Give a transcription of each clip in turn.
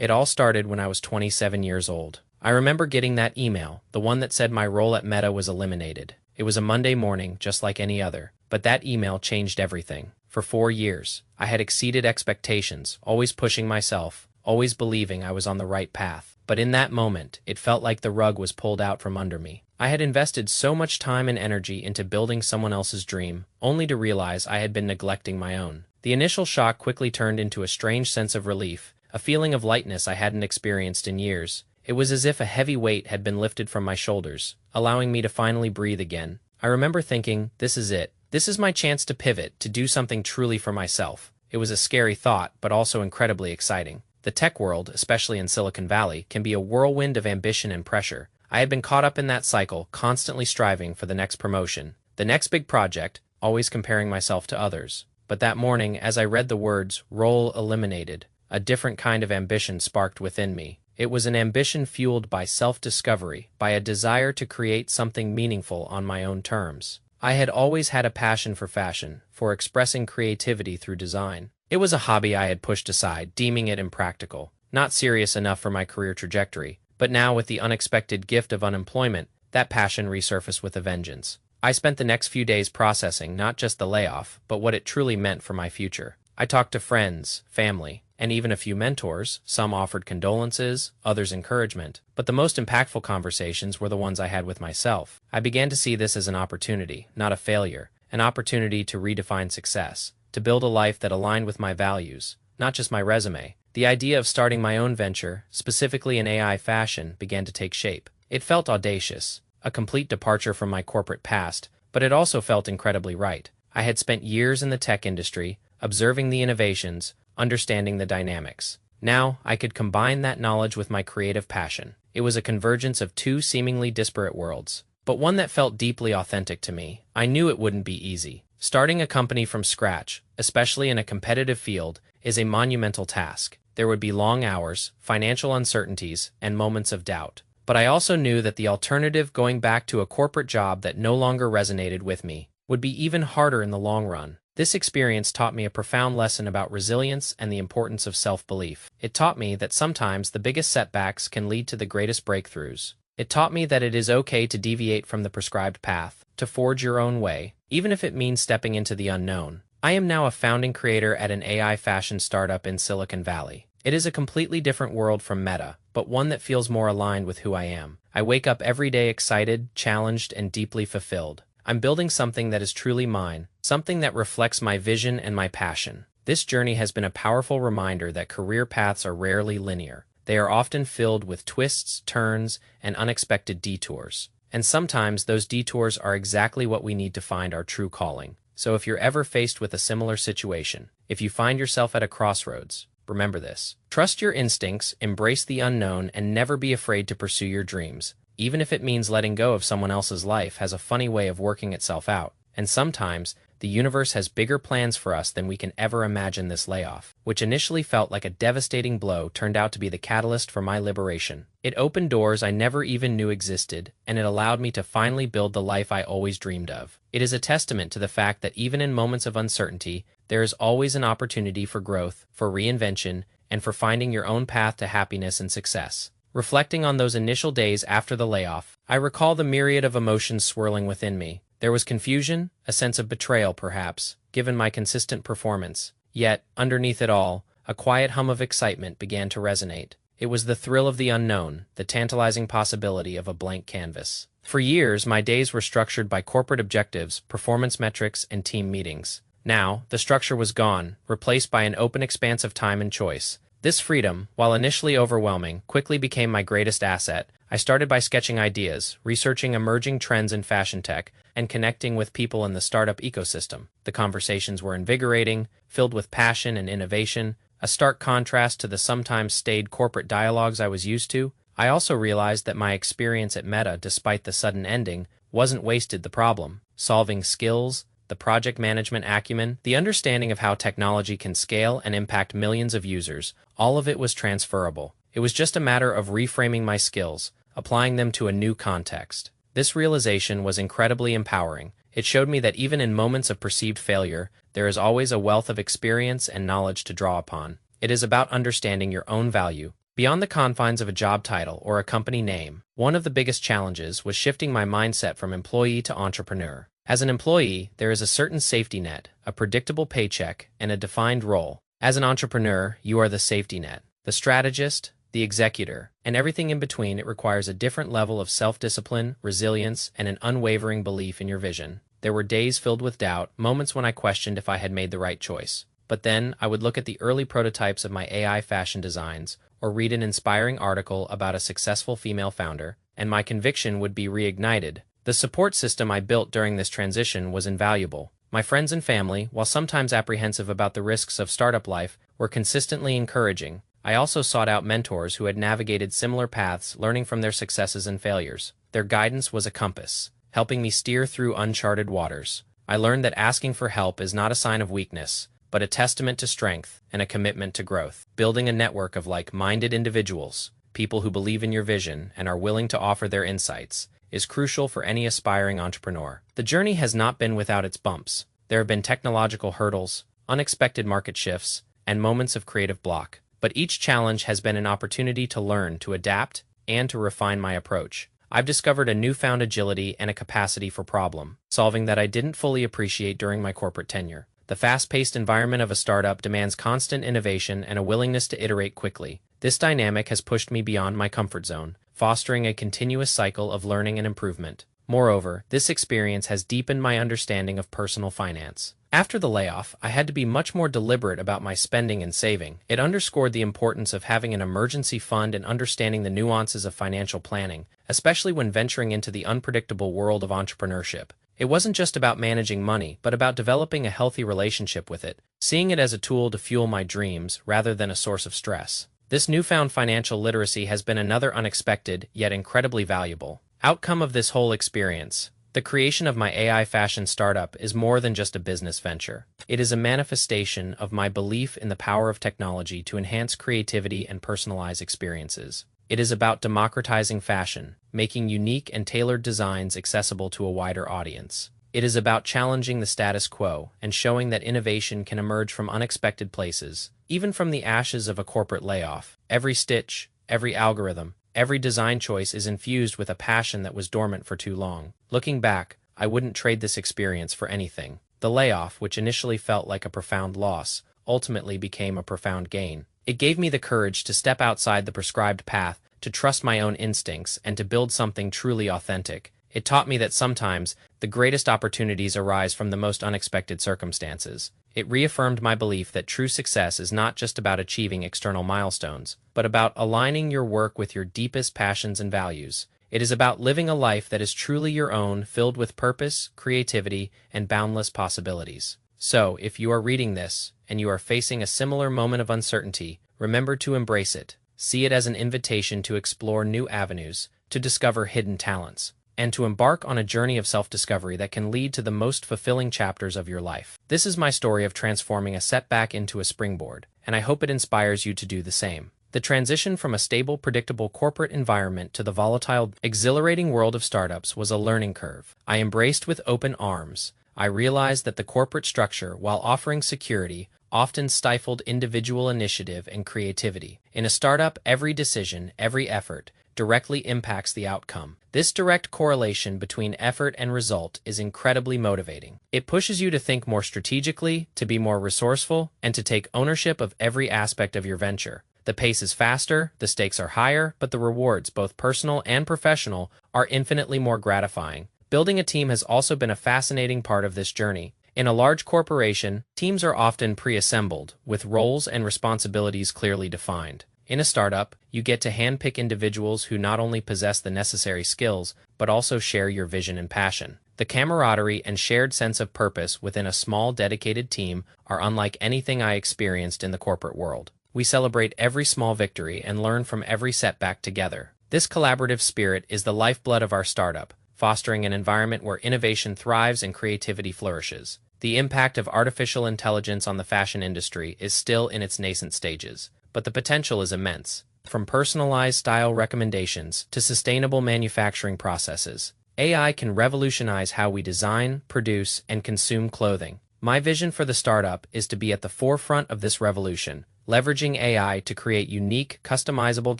It all started when I was 27 years old. I remember getting that email, the one that said my role at Meta was eliminated. It was a Monday morning, just like any other. But that email changed everything. For 4 years, I had exceeded expectations, always pushing myself, always believing I was on the right path. But in that moment, it felt like the rug was pulled out from under me. I had invested so much time and energy into building someone else's dream, only to realize I had been neglecting my own. The initial shock quickly turned into a strange sense of relief, a feeling of lightness I hadn't experienced in years. It was as if a heavy weight had been lifted from my shoulders, allowing me to finally breathe again. I remember thinking, this is it. This is my chance to pivot, to do something truly for myself. It was a scary thought, but also incredibly exciting. The tech world, especially in Silicon Valley, can be a whirlwind of ambition and pressure. I had been caught up in that cycle, constantly striving for the next promotion, the next big project, always comparing myself to others. But that morning, as I read the words, "role eliminated," a different kind of ambition sparked within me. It was an ambition fueled by self-discovery, by a desire to create something meaningful on my own terms. I had always had a passion for fashion, for expressing creativity through design. It was a hobby I had pushed aside, deeming it impractical, not serious enough for my career trajectory. But now, with the unexpected gift of unemployment, that passion resurfaced with a vengeance. I spent the next few days processing not just the layoff, but what it truly meant for my future. I talked to friends, family, and even a few mentors. Some offered condolences, others encouragement. But the most impactful conversations were the ones I had with myself. I began to see this as an opportunity, not a failure, an opportunity to redefine success, to build a life that aligned with my values, not just my resume. The idea of starting my own venture, specifically in AI fashion, began to take shape. It felt audacious, a complete departure from my corporate past, but it also felt incredibly right. I had spent years in the tech industry, observing the innovations, understanding the dynamics. Now, I could combine that knowledge with my creative passion. It was a convergence of two seemingly disparate worlds, but one that felt deeply authentic to me. I knew it wouldn't be easy. Starting a company from scratch, especially in a competitive field, is a monumental task. There would be long hours, financial uncertainties, and moments of doubt. But I also knew that the alternative, going back to a corporate job that no longer resonated with me, would be even harder in the long run. This experience taught me a profound lesson about resilience and the importance of self-belief. It taught me that sometimes the biggest setbacks can lead to the greatest breakthroughs. It taught me that it is okay to deviate from the prescribed path, to forge your own way, even if it means stepping into the unknown. I am now a founding creator at an AI fashion startup in Silicon Valley. It is a completely different world from Meta, but one that feels more aligned with who I am. I wake up every day excited, challenged, and deeply fulfilled. I'm building something that is truly mine, something that reflects my vision and my passion. This journey has been a powerful reminder that career paths are rarely linear. They are often filled with twists, turns, and unexpected detours. And sometimes those detours are exactly what we need to find our true calling. So if you're ever faced with a similar situation, if you find yourself at a crossroads, remember this. Trust your instincts, embrace the unknown, and never be afraid to pursue your dreams. Even if it means letting go of someone else's life has a funny way of working itself out. And sometimes, the universe has bigger plans for us than we can ever imagine. This layoff, which initially felt like a devastating blow, turned out to be the catalyst for my liberation. It opened doors I never even knew existed, and it allowed me to finally build the life I always dreamed of. It is a testament to the fact that even in moments of uncertainty, there is always an opportunity for growth, for reinvention, and for finding your own path to happiness and success. Reflecting on those initial days after the layoff, I recall the myriad of emotions swirling within me. There was confusion, a sense of betrayal perhaps, given my consistent performance. Yet, underneath it all, a quiet hum of excitement began to resonate. It was the thrill of the unknown, the tantalizing possibility of a blank canvas. For years, my days were structured by corporate objectives, performance metrics, and team meetings. Now, the structure was gone, replaced by an open expanse of time and choice. This freedom, while initially overwhelming, quickly became my greatest asset. I started by sketching ideas, researching emerging trends in fashion tech, and connecting with people in the startup ecosystem. The conversations were invigorating, filled with passion and innovation, a stark contrast to the sometimes staid corporate dialogues I was used to. I also realized that my experience at Meta, despite the sudden ending, wasn't wasted. The problem-solving skills, the project management acumen, the understanding of how technology can scale and impact millions of users, all of it was transferable. It was just a matter of reframing my skills, applying them to a new context. This realization was incredibly empowering. It showed me that even in moments of perceived failure, there is always a wealth of experience and knowledge to draw upon. It is about understanding your own value, Beyond the confines of a job title or a company name, one of the biggest challenges was shifting my mindset from employee to entrepreneur. As an employee, there is a certain safety net, a predictable paycheck, and a defined role. As an entrepreneur, you are the safety net, the strategist, the executor, and everything in between. It requires a different level of self-discipline, resilience, and an unwavering belief in your vision. There were days filled with doubt, moments when I questioned if I had made the right choice. But then, I would look at the early prototypes of my AI fashion designs, or read an inspiring article about a successful female founder, and my conviction would be reignited. The support system I built during this transition was invaluable. My friends and family, while sometimes apprehensive about the risks of startup life, were consistently encouraging. I also sought out mentors who had navigated similar paths, learning from their successes and failures. Their guidance was a compass, helping me steer through uncharted waters. I learned that asking for help is not a sign of weakness, but a testament to strength and a commitment to growth. Building a network of like-minded individuals, people who believe in your vision and are willing to offer their insights, is crucial for any aspiring entrepreneur. The journey has not been without its bumps. There have been technological hurdles, unexpected market shifts, and moments of creative block. But each challenge has been an opportunity to learn, to adapt, and to refine my approach. I've discovered a newfound agility and a capacity for problem solving that I didn't fully appreciate during my corporate tenure. The fast-paced environment of a startup demands constant innovation and a willingness to iterate quickly. This dynamic has pushed me beyond my comfort zone, fostering a continuous cycle of learning and improvement. Moreover, this experience has deepened my understanding of personal finance. After the layoff, I had to be much more deliberate about my spending and saving. It underscored the importance of having an emergency fund and understanding the nuances of financial planning, especially when venturing into the unpredictable world of entrepreneurship. It wasn't just about managing money, but about developing a healthy relationship with it, seeing it as a tool to fuel my dreams rather than a source of stress. This newfound financial literacy has been another unexpected, yet incredibly valuable outcome of this whole experience. The creation of my AI fashion startup is more than just a business venture. It is a manifestation of my belief in the power of technology to enhance creativity and personalize experiences. It is about democratizing fashion, making unique and tailored designs accessible to a wider audience. It is about challenging the status quo and showing that innovation can emerge from unexpected places, even from the ashes of a corporate layoff. Every stitch, every algorithm, every design choice is infused with a passion that was dormant for too long. Looking back, I wouldn't trade this experience for anything. The layoff, which initially felt like a profound loss, ultimately became a profound gain. It gave me the courage to step outside the prescribed path, to trust my own instincts, and to build something truly authentic. It taught me that sometimes the greatest opportunities arise from the most unexpected circumstances. It reaffirmed my belief that true success is not just about achieving external milestones, but about aligning your work with your deepest passions and values. It is about living a life that is truly your own, filled with purpose, creativity, and boundless possibilities. So, if you are reading this, and you are facing a similar moment of uncertainty, remember to embrace it. See it as an invitation to explore new avenues, to discover hidden talents, and to embark on a journey of self-discovery that can lead to the most fulfilling chapters of your life. This is my story of transforming a setback into a springboard, and I hope it inspires you to do the same. The transition from a stable, predictable corporate environment to the volatile, exhilarating world of startups was a learning curve I embraced with open arms. I realized that the corporate structure, while offering security, often stifled individual initiative and creativity. In a startup, every decision, every effort, directly impacts the outcome. This direct correlation between effort and result is incredibly motivating. It pushes you to think more strategically, to be more resourceful, and to take ownership of every aspect of your venture. The pace is faster, the stakes are higher, but the rewards, both personal and professional, are infinitely more gratifying. Building a team has also been a fascinating part of this journey. In a large corporation, teams are often pre-assembled, with roles and responsibilities clearly defined. In a startup, you get to handpick individuals who not only possess the necessary skills, but also share your vision and passion. The camaraderie and shared sense of purpose within a small, dedicated team are unlike anything I experienced in the corporate world. We celebrate every small victory and learn from every setback together. This collaborative spirit is the lifeblood of our startup, fostering an environment where innovation thrives and creativity flourishes. The impact of artificial intelligence on the fashion industry is still in its nascent stages, but the potential is immense. From personalized style recommendations to sustainable manufacturing processes, AI can revolutionize how we design, produce, and consume clothing. My vision for the startup is to be at the forefront of this revolution, leveraging AI to create unique, customizable,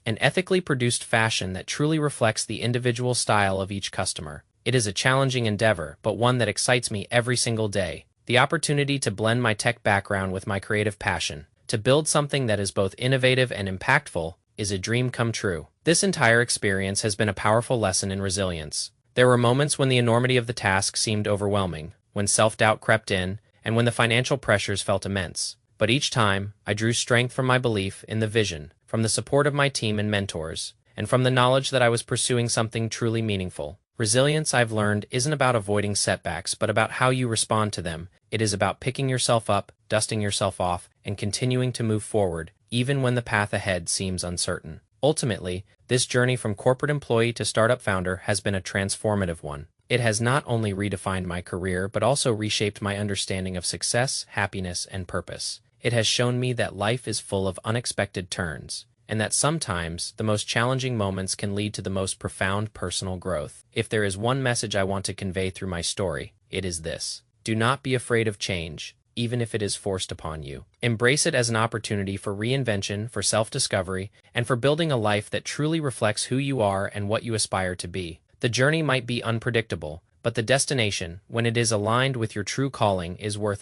and ethically produced fashion that truly reflects the individual style of each customer. It is a challenging endeavor, but one that excites me every single day. The opportunity to blend my tech background with my creative passion, to build something that is both innovative and impactful, is a dream come true. This entire experience has been a powerful lesson in resilience. There were moments when the enormity of the task seemed overwhelming, when self-doubt crept in, and when the financial pressures felt immense. But each time, I drew strength from my belief in the vision, from the support of my team and mentors, and from the knowledge that I was pursuing something truly meaningful. Resilience, I've learned, isn't about avoiding setbacks, but about how you respond to them. It is about picking yourself up, dusting yourself off, and continuing to move forward, even when the path ahead seems uncertain. Ultimately, this journey from corporate employee to startup founder has been a transformative one. It has not only redefined my career, but also reshaped my understanding of success, happiness, and purpose. It has shown me that life is full of unexpected turns, and that sometimes the most challenging moments can lead to the most profound personal growth. If there is one message I want to convey through my story, it is this: do not be afraid of change, even if it is forced upon you. Embrace it as an opportunity for reinvention, for self-discovery, and for building a life that truly reflects who you are and what you aspire to be. The journey might be unpredictable, but the destination, when it is aligned with your true calling, is worth